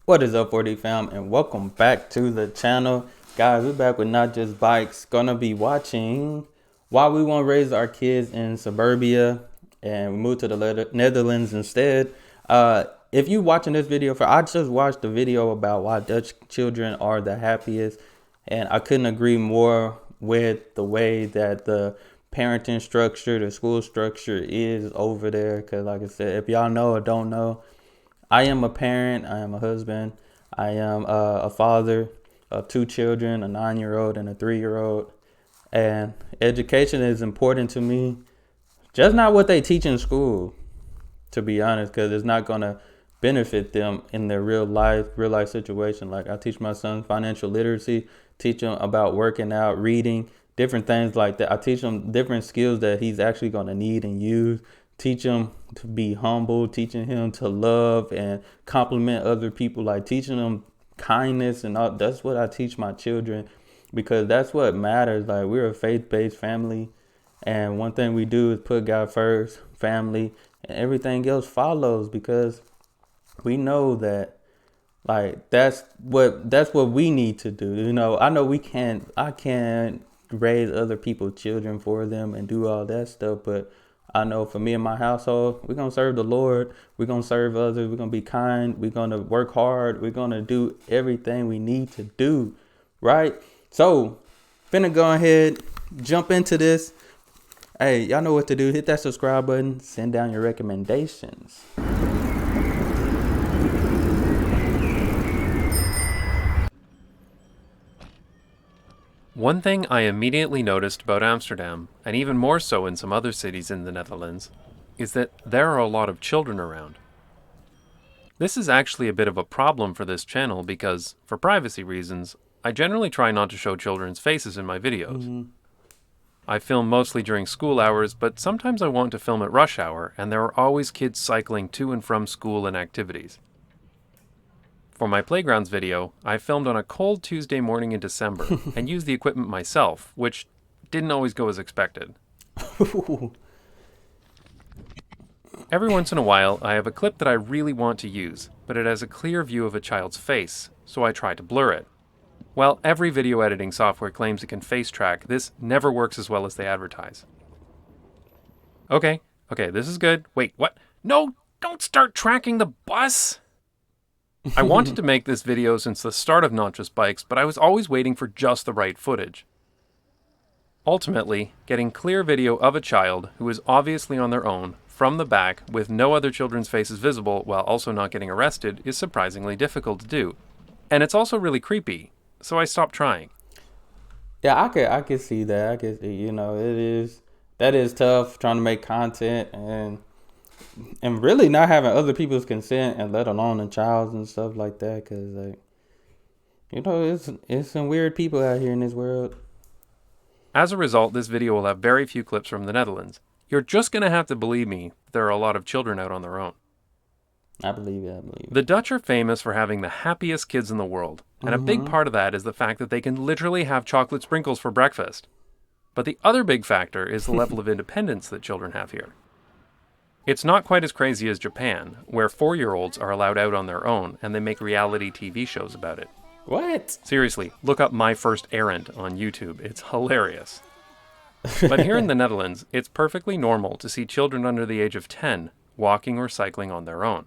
What is up, 4D fam, and welcome back to the channel. Guys, we're back with Not Just Bikes. Gonna be watching why we want to raise our kids in Suburbia and we moved to the Netherlands instead. If you watching this video, I just watched the video about why Dutch children are the happiest, and I couldn't agree more with the way that the parenting structure, the school structure is over there. Because like I said, if y'all know or don't know, I am a parent, I am a husband, I am a father of two children, a 9-year-old and a 3-year-old. And education is important to me. Just not what they teach in school, to be honest, because it's not going to benefit them in their real life situation. Like I teach my son financial literacy, teach him about working out, reading, different things like that. I teach him different skills that he's actually going to need and use. Teach him to be humble, teaching him to love and compliment other people, like teaching them kindness and all. That's what I teach my children, because that's what matters. Like we're a faith-based family, and one thing we do is put God first, family, and everything else follows, because we know that like that's what we need to do. You know, I know I can't raise other people's children for them and do all that stuff, but I know for me and my household, we're going to serve the Lord. We're going to serve others. We're going to be kind. We're going to work hard. We're going to do everything we need to do, right? So, finna go ahead, jump into this. Hey, y'all know what to do. Hit that subscribe button. Send down your recommendations. One thing I immediately noticed about Amsterdam, and even more so in some other cities in the Netherlands, is that there are a lot of children around. This is actually a bit of a problem for this channel because, for privacy reasons, I generally try not to show children's faces in my videos. I film mostly during school hours, but sometimes I want to film at rush hour, and there are always kids cycling to and from school and activities. For my Playgrounds video, I filmed on a cold Tuesday morning in December and used the equipment myself, which didn't always go as expected. Every once in a while, I have a clip that I really want to use, but it has a clear view of a child's face, so I try to blur it. While every video editing software claims it can face track, this never works as well as they advertise. Okay, this is good. Wait, what? No, don't start tracking the bus! I wanted to make this video since the start of Not Just Bikes, but I was always waiting for just the right footage. Ultimately, getting clear video of a child who is obviously on their own, from the back, with no other children's faces visible while also not getting arrested is surprisingly difficult to do. And it's also really creepy, so I stopped trying. Yeah, I could see that. I could, you know, that is tough trying to make content and really not having other people's consent, and let alone a child's and stuff like that, because like, you know, it's some weird people out here in this world. As a result, this video will have very few clips from the Netherlands. You're just going to have to believe me, there are a lot of children out on their own. I believe it. The Dutch are famous for having the happiest kids in the world, and a big part of that is the fact that they can literally have chocolate sprinkles for breakfast. But the other big factor is the level of independence that children have here. It's not quite as crazy as Japan, where 4-year-olds are allowed out on their own and they make reality TV shows about it. What? Seriously, look up My First Errand on YouTube. It's hilarious. But here in the Netherlands, it's perfectly normal to see children under the age of 10 walking or cycling on their own.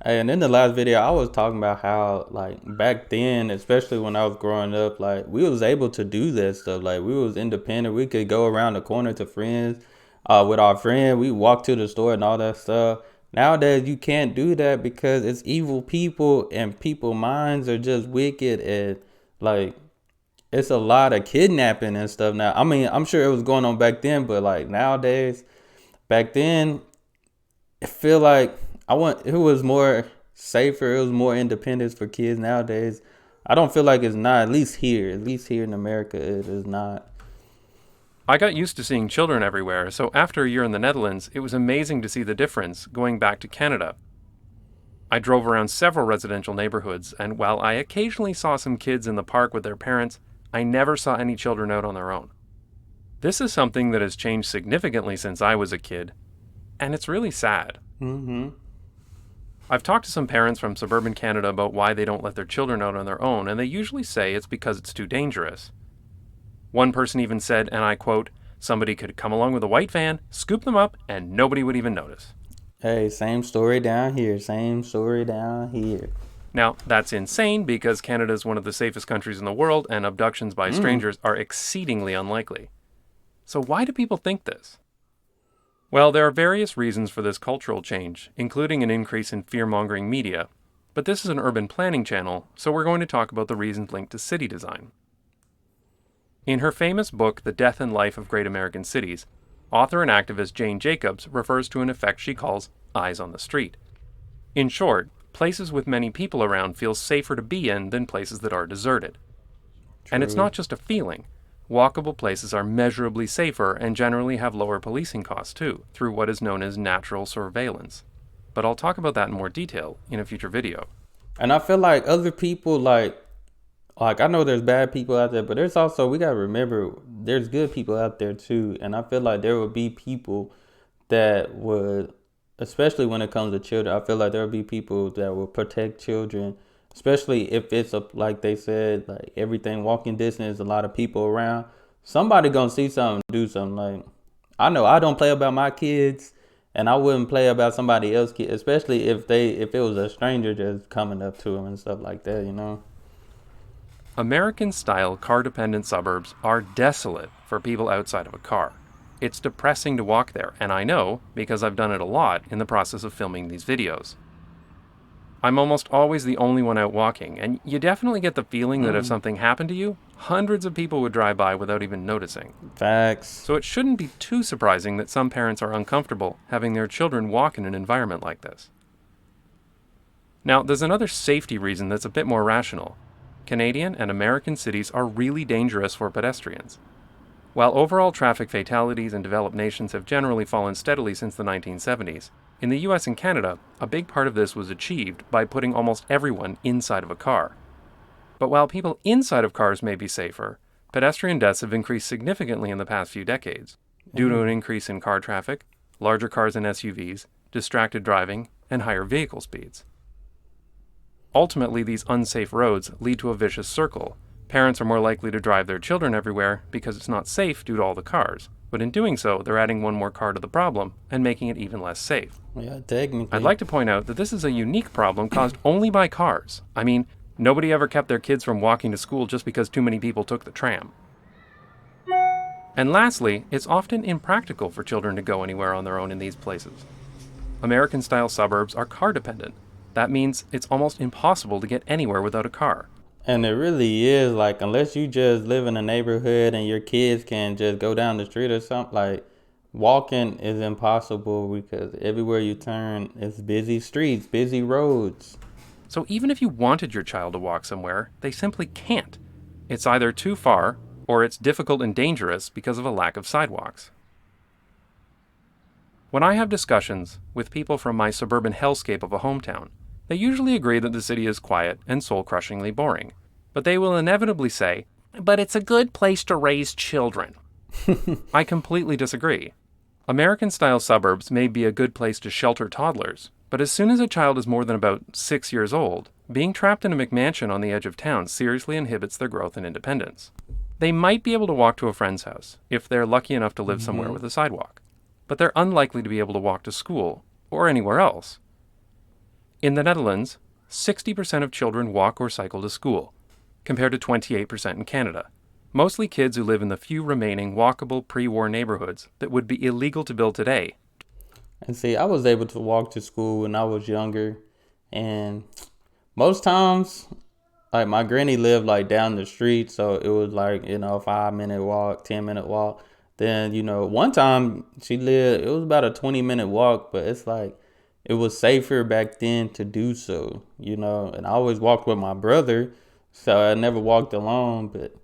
And in the last video, I was talking about how, like, back then, especially when I was growing up, like, we was able to do that stuff. Like, we was independent. We could go around the corner to friends. With our friend, we walk to the store and all that stuff. Nowadays, you can't do that because it's evil people, and people's minds are just wicked, and like it's a lot of kidnapping and stuff now. I mean, I'm sure it was going on back then, but like nowadays, back then, I feel like it was more safer. It was more independence for kids. Nowadays, I don't feel like it's not. At least here in America, it is not. I got used to seeing children everywhere, so after a year in the Netherlands, it was amazing to see the difference going back to Canada. I drove around several residential neighborhoods, and while I occasionally saw some kids in the park with their parents, I never saw any children out on their own. This is something that has changed significantly since I was a kid, and it's really sad. I've talked to some parents from suburban Canada about why they don't let their children out on their own, and they usually say it's because it's too dangerous. One person even said, and I quote, "Somebody could come along with a white van, scoop them up, and nobody would even notice." Hey, same story down here. Same story down here. Now, that's insane because Canada is one of the safest countries in the world, and abductions by strangers are exceedingly unlikely. So why do people think this? Well, there are various reasons for this cultural change, including an increase in fear-mongering media, but this is an urban planning channel, so we're going to talk about the reasons linked to city design. In her famous book, The Death and Life of Great American Cities, author and activist Jane Jacobs refers to an effect she calls eyes on the street. In short, places with many people around feel safer to be in than places that are deserted. And it's not just a feeling. Walkable places are measurably safer and generally have lower policing costs too, through what is known as natural surveillance. But I'll talk about that in more detail in a future video. And I feel like other people like I know there's bad people out there, but there's also, we gotta remember, there's good people out there too. And I feel like there would be people that would, especially when it comes to children, I feel like there would be people that will protect children, especially if it's like they said, like everything walking distance, a lot of people around. Somebody gonna see something, do something. Like, I know I don't play about my kids, and I wouldn't play about somebody else's kids, especially if it was a stranger just coming up to them and stuff like that, you know. American-style car-dependent suburbs are desolate for people outside of a car. It's depressing to walk there, and I know because I've done it a lot in the process of filming these videos. I'm almost always the only one out walking, and you definitely get the feeling that if something happened to you, hundreds of people would drive by without even noticing. Facts. So it shouldn't be too surprising that some parents are uncomfortable having their children walk in an environment like this. Now, there's another safety reason that's a bit more rational. Canadian and American cities are really dangerous for pedestrians. While overall traffic fatalities in developed nations have generally fallen steadily since the 1970s, in the US and Canada, a big part of this was achieved by putting almost everyone inside of a car. But while people inside of cars may be safer, pedestrian deaths have increased significantly in the past few decades, due to an increase in car traffic, larger cars and SUVs, distracted driving, and higher vehicle speeds. Ultimately, these unsafe roads lead to a vicious circle. Parents are more likely to drive their children everywhere because it's not safe due to all the cars. But in doing so, they're adding one more car to the problem and making it even less safe. Yeah, technically. I'd like to point out that this is a unique problem caused only by cars. I mean, nobody ever kept their kids from walking to school just because too many people took the tram. And lastly, it's often impractical for children to go anywhere on their own in these places. American-style suburbs are car-dependent. That means it's almost impossible to get anywhere without a car. And it really is, like, unless you just live in a neighborhood and your kids can just go down the street or something, like, walking is impossible because everywhere you turn, it's busy streets, busy roads. So even if you wanted your child to walk somewhere, they simply can't. It's either too far, or it's difficult and dangerous because of a lack of sidewalks. When I have discussions with people from my suburban hellscape of a hometown, they usually agree that the city is quiet and soul-crushingly boring. But they will inevitably say, "But it's a good place to raise children." I completely disagree. American-style suburbs may be a good place to shelter toddlers, but as soon as a child is more than about 6 years old, being trapped in a McMansion on the edge of town seriously inhibits their growth and independence. They might be able to walk to a friend's house, if they're lucky enough to live somewhere with a sidewalk, but they're unlikely to be able to walk to school, or anywhere else. In the Netherlands, 60% of children walk or cycle to school, compared to 28% in Canada, mostly kids who live in the few remaining walkable pre-war neighborhoods that would be illegal to build today. And see, I was able to walk to school when I was younger, and most times, like, my granny lived like down the street, so it was like, you know, a 5-minute walk, 10-minute walk. Then, you know, one time it was about a 20-minute walk, but it's like, it was safer back then to do so, you know, and I always walked with my brother, so I never walked alone, but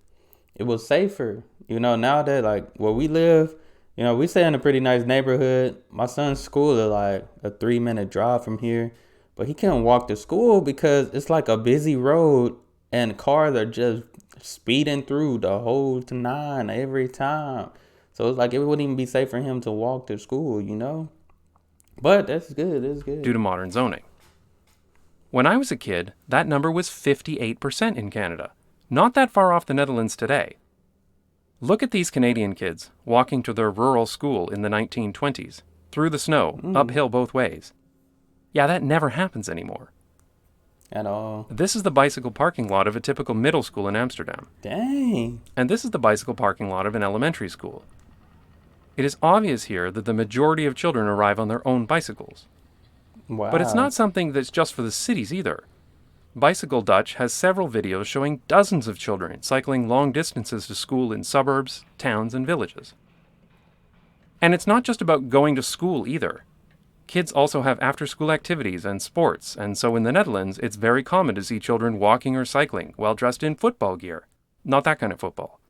it was safer, you know. Now that, like, where we live, you know, we stay in a pretty nice neighborhood. My son's school is like a 3-minute drive from here, but he can't walk to school because it's like a busy road and cars are just speeding through the whole 9 every time. So it's like it wouldn't even be safe for him to walk to school, you know. But that's good. It's good. Due to modern zoning. When I was a kid, that number was 58% in Canada, not that far off the Netherlands today. Look at these Canadian kids walking to their rural school in the 1920s, through the snow, uphill both ways. Yeah, that never happens anymore. At all. This is the bicycle parking lot of a typical middle school in Amsterdam. Dang. And this is the bicycle parking lot of an elementary school. It is obvious here that the majority of children arrive on their own bicycles. Wow. But it's not something that's just for the cities either. Bicycle Dutch has several videos showing dozens of children cycling long distances to school in suburbs, towns, and villages. And it's not just about going to school either. Kids also have after-school activities and sports, and so in the Netherlands, it's very common to see children walking or cycling while dressed in football gear. Not that kind of football.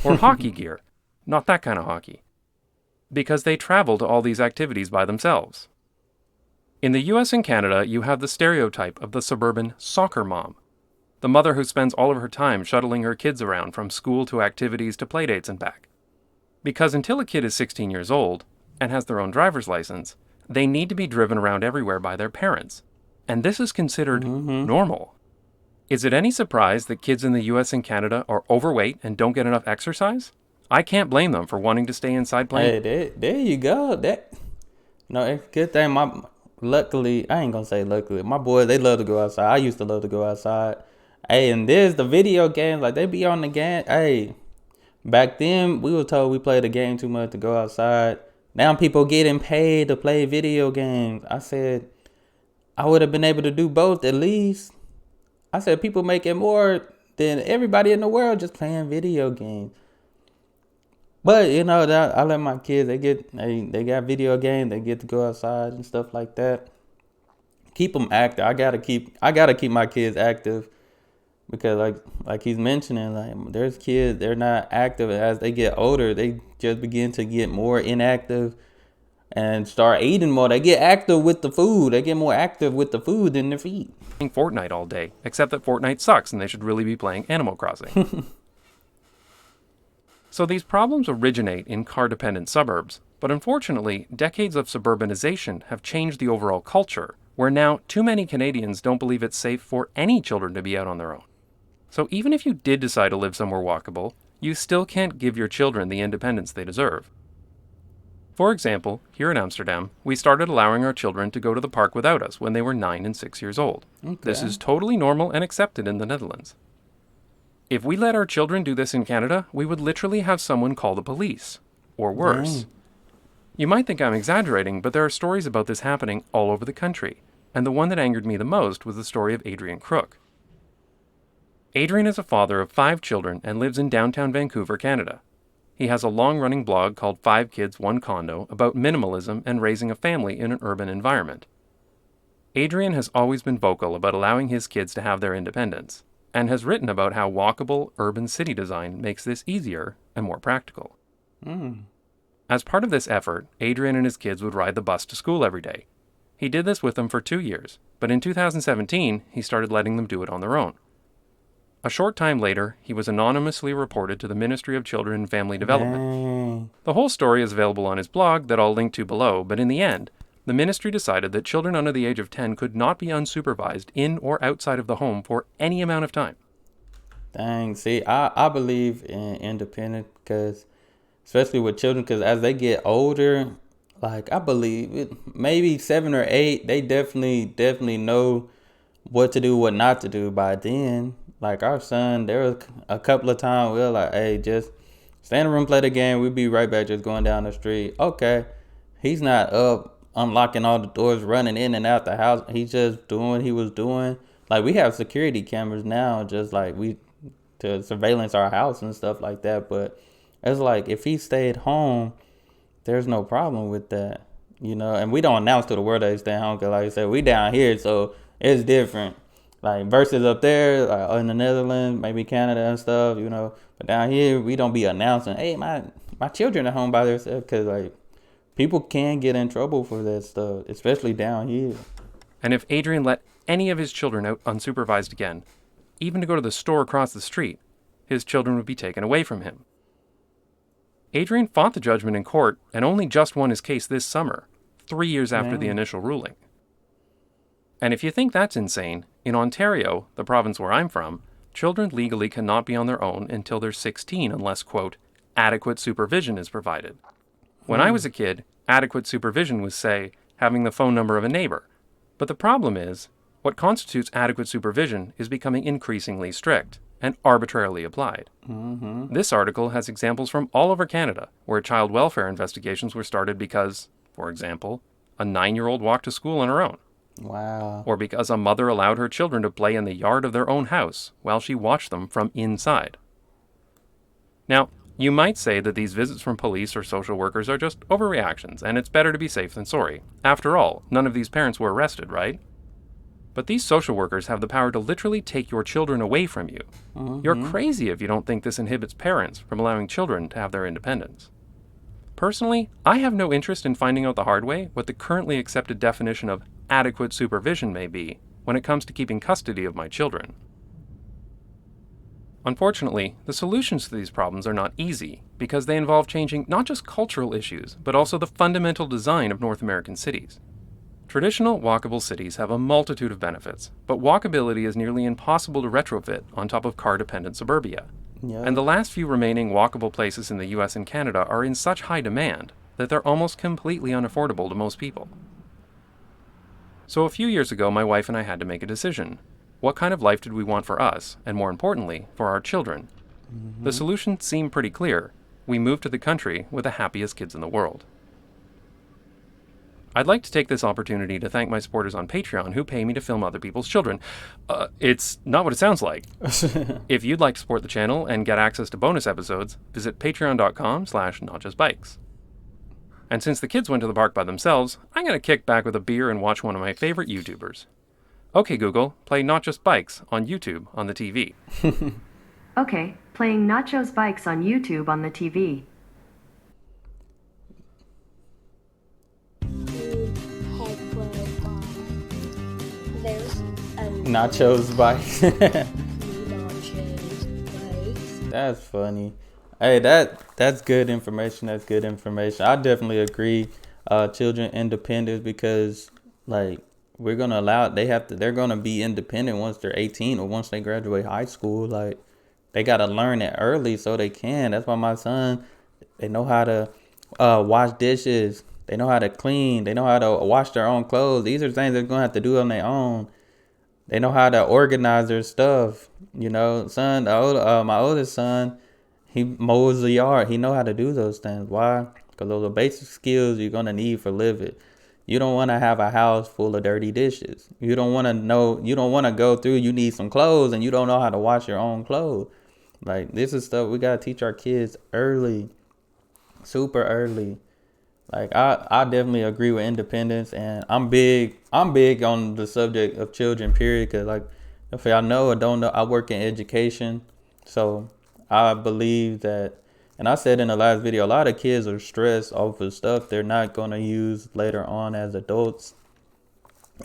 Or hockey gear. Not that kind of hockey. Because they travel to all these activities by themselves. In the US and Canada, you have the stereotype of the suburban soccer mom. The mother who spends all of her time shuttling her kids around from school to activities to playdates and back. Because until a kid is 16 years old and has their own driver's license, they need to be driven around everywhere by their parents. And this is considered normal. Is it any surprise that kids in the US and Canada are overweight and don't get enough exercise? I can't blame them for wanting to stay inside playing. Hey, there you go. It's a good thing. Luckily, I ain't gonna say luckily. My boys, they love to go outside. I used to love to go outside. Hey, and there's the video games. Like, they be on the game. Hey, back then, we were told we played the game too much to go outside. Now people getting paid to play video games. I said, I would have been able to do both at least. I said, people making more than everybody in the world just playing video games. But, I let my kids, they got video games. They get to go outside and stuff like that. Keep them active. I gotta keep my kids active. Because like he's mentioning, like, there's kids, they're not active. As they get older, they just begin to get more inactive and start eating more. They get active with the food. They get more active with the food than their feet. Playing Fortnite all day, except that Fortnite sucks and they should really be playing Animal Crossing. So these problems originate in car-dependent suburbs, but unfortunately, decades of suburbanization have changed the overall culture, where now too many Canadians don't believe it's safe for any children to be out on their own. So even if you did decide to live somewhere walkable, you still can't give your children the independence they deserve. For example, here in Amsterdam, we started allowing our children to go to the park without us when they were 9 and 6 years old. Okay. This is totally normal and accepted in the Netherlands. If we let our children do this in Canada, we would literally have someone call the police. Or worse. Dang. You might think I'm exaggerating, but there are stories about this happening all over the country, and the one that angered me the most was the story of Adrian Crook. Adrian is a father of 5 children and lives in downtown Vancouver, Canada. He has a long-running blog called 5 Kids, 1 Condo about minimalism and raising a family in an urban environment. Adrian has always been vocal about allowing his kids to have their independence, and has written about how walkable urban city design makes this easier and more practical. As part of this effort, Adrian and his kids would ride the bus to school every day. He did this with them for 2 years, but in 2017, he started letting them do it on their own. A short time later, he was anonymously reported to the Ministry of Children and Family Development. Dang. The whole story is available on his blog that I'll link to below, but in the end, the ministry decided that children under the age of 10 could not be unsupervised in or outside of the home for any amount of time. Dang. See, I believe in independence, because especially with children, because as they get older, like, I believe maybe 7 or 8, they definitely know what to do, what not to do by then. Like, our son, there was a couple of times we were like, hey, just stay in the room, play the game. We'll be right back, just going down the street. Okay. He's not up unlocking all the doors, running in and out the house. He's just doing what he was doing. Like, we have security cameras now, just like to surveillance our house and stuff like that. But it's like, if he stayed home, there's no problem with that, and we don't announce to the world that he's staying home, because like I said, we down here, so it's different. Like, versus up there, like in the Netherlands, maybe Canada and stuff, but down here, we don't be announcing, hey, my children are home by themselves, because like, people can get in trouble for that stuff, especially down here. And if Adrian let any of his children out unsupervised again, even to go to the store across the street, his children would be taken away from him. Adrian fought the judgment in court and only just won his case this summer, 3 years after the initial ruling. And if you think that's insane, in Ontario, the province where I'm from, children legally cannot be on their own until they're 16 unless, quote, adequate supervision is provided. When I was a kid, adequate supervision was, say, having the phone number of a neighbor. But the problem is, what constitutes adequate supervision is becoming increasingly strict and arbitrarily applied. This article has examples from all over Canada where child welfare investigations were started because, for example, a 9-year-old walked to school on her own, Wow. or because a mother allowed her children to play in the yard of their own house while she watched them from inside. Now, you might say that these visits from police or social workers are just overreactions, and it's better to be safe than sorry. After all, none of these parents were arrested, right? But these social workers have the power to literally take your children away from you. You're crazy if you don't think this inhibits parents from allowing children to have their independence. Personally, I have no interest in finding out the hard way what the currently accepted definition of adequate supervision may be when it comes to keeping custody of my children. Unfortunately, the solutions to these problems are not easy because they involve changing not just cultural issues, but also the fundamental design of North American cities. Traditional walkable cities have a multitude of benefits, but walkability is nearly impossible to retrofit on top of car-dependent suburbia. Yeah. And the last few remaining walkable places in the US and Canada are in such high demand that they're almost completely unaffordable to most people. So a few years ago, my wife and I had to make a decision. What kind of life did we want for us, and more importantly, for our children? The solution seemed pretty clear. We moved to the country with the happiest kids in the world. I'd like to take this opportunity to thank my supporters on Patreon who pay me to film other people's children. It's not what it sounds like. If you'd like to support the channel and get access to bonus episodes, visit patreon.com/notjustbikes. And since the kids went to the park by themselves, I'm going to kick back with a beer and watch one of my favorite YouTubers. Okay, Google, play Not Just Bikes on YouTube on the TV. Okay, playing Nacho's Bikes on YouTube on the TV. There's a Nacho's bike. Nacho's Bikes. That's funny. Hey, that's good information. That's good information. I definitely agree. Children independence because like we're gonna allow they're gonna be independent once they're 18 or once they graduate high school. Like they gotta learn it early so they can. That's why my son, they know how to wash dishes. They know how to clean. They know how to wash their own clothes. These are things they're gonna have to do on their own. They know how to organize their stuff. You know, my oldest son, he mows the yard. He know how to do those things. Why? Because those are basic skills you're gonna need for living. You don't want to have a house full of dirty dishes. You don't want to go through, you need some clothes and you don't know how to wash your own clothes. Like this is stuff we got to teach our kids early, super early. Like I definitely agree with independence, and I'm big on the subject of children, period. Cause like if y'all know or don't know, I work in education. So I believe that, and I said in the last video, a lot of kids are stressed off of stuff they're not going to use later on as adults.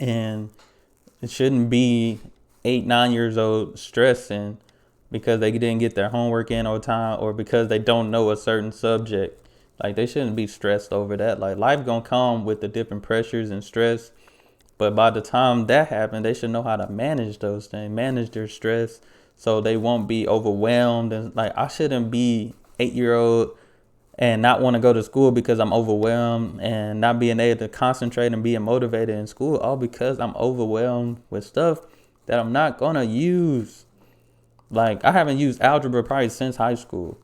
And it shouldn't be 8-9 years old stressing because they didn't get their homework in on time or because they don't know a certain subject. Like they shouldn't be stressed over that. Like life gonna come with the different pressures and stress. But by the time that happens, they should know how to manage those things, manage their stress so they won't be overwhelmed. And like I shouldn't be 8-year-old and not want to go to school because I'm overwhelmed and not being able to concentrate and being motivated in school, all because I'm overwhelmed with stuff that I'm not gonna use. Like I haven't used algebra probably since high school.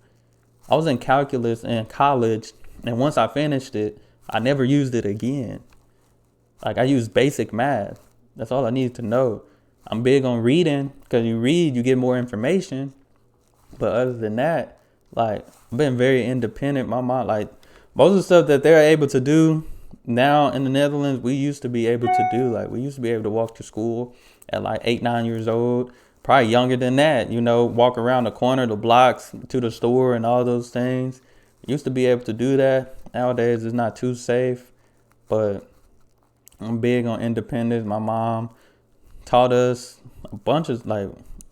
I was in calculus in college, and once I finished it, I never used it again. Like I used basic math. That's all I need to know. I'm big on reading because you read, you get more information. But other than that, like I've been very independent. My mom, like most of the stuff that they're able to do now in the Netherlands, we used to be able to do. Like we used to be able to walk to school at like 8-9 years old. Probably younger than that, you know, walk around the corner, the blocks to the store and all those things. Used to be able to do that. Nowadays, it's not too safe, but I'm big on independence. My mom taught us a bunch of like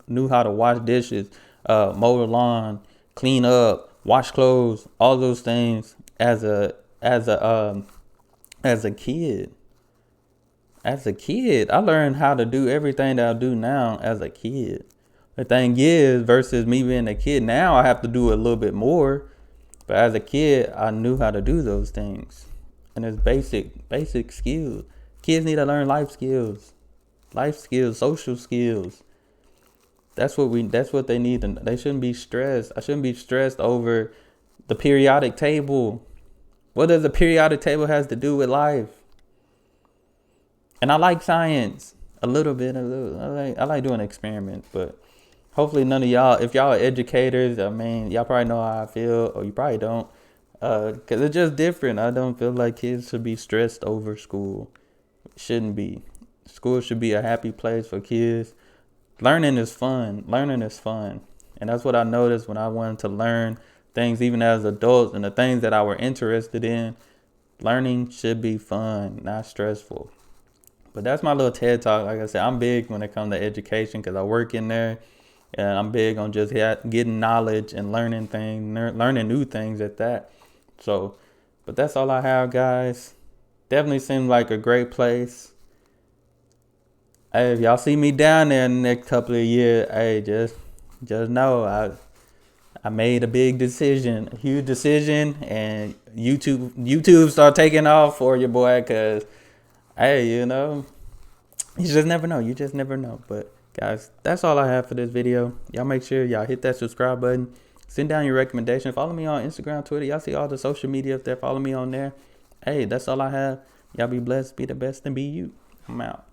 knew how to wash dishes, mow the lawn, clean up, wash clothes, all those things as a kid. as a kid, I learned how to do everything that I do now as a kid. The thing is, versus me being a kid, now I have to do a little bit more. But as a kid, I knew how to do those things. And it's basic skills. Kids need to learn life skills, social skills. That's what they need. And they shouldn't be stressed. I shouldn't be stressed over the periodic table. What does the periodic table has to do with life? And I like science a little bit. I like doing experiments, but hopefully none of y'all, if y'all are educators, I mean, y'all probably know how I feel, or you probably don't, because it's just different. I don't feel like kids should be stressed over school. It shouldn't be. School should be a happy place for kids. Learning is fun. And that's what I noticed when I wanted to learn things, even as adults, and the things that I were interested in. Learning should be fun, not stressful. But that's my little TED Talk. Like I said, I'm big when it comes to education because I work in there. And I'm big on just getting knowledge and learning new things at that. So, but that's all I have, guys. Definitely seems like a great place. Hey, if y'all see me down there in the next couple of years, hey, just know I made a big decision, a huge decision, and YouTube start taking off for your boy, cause hey, you just never know. You just never know. But guys, that's all I have for this video. Y'all make sure y'all hit that subscribe button. Send down your recommendation. Follow me on Instagram, Twitter. Y'all see all the social media up there. Follow me on there. Hey, that's all I have. Y'all be blessed, be the best, and be you. I'm out.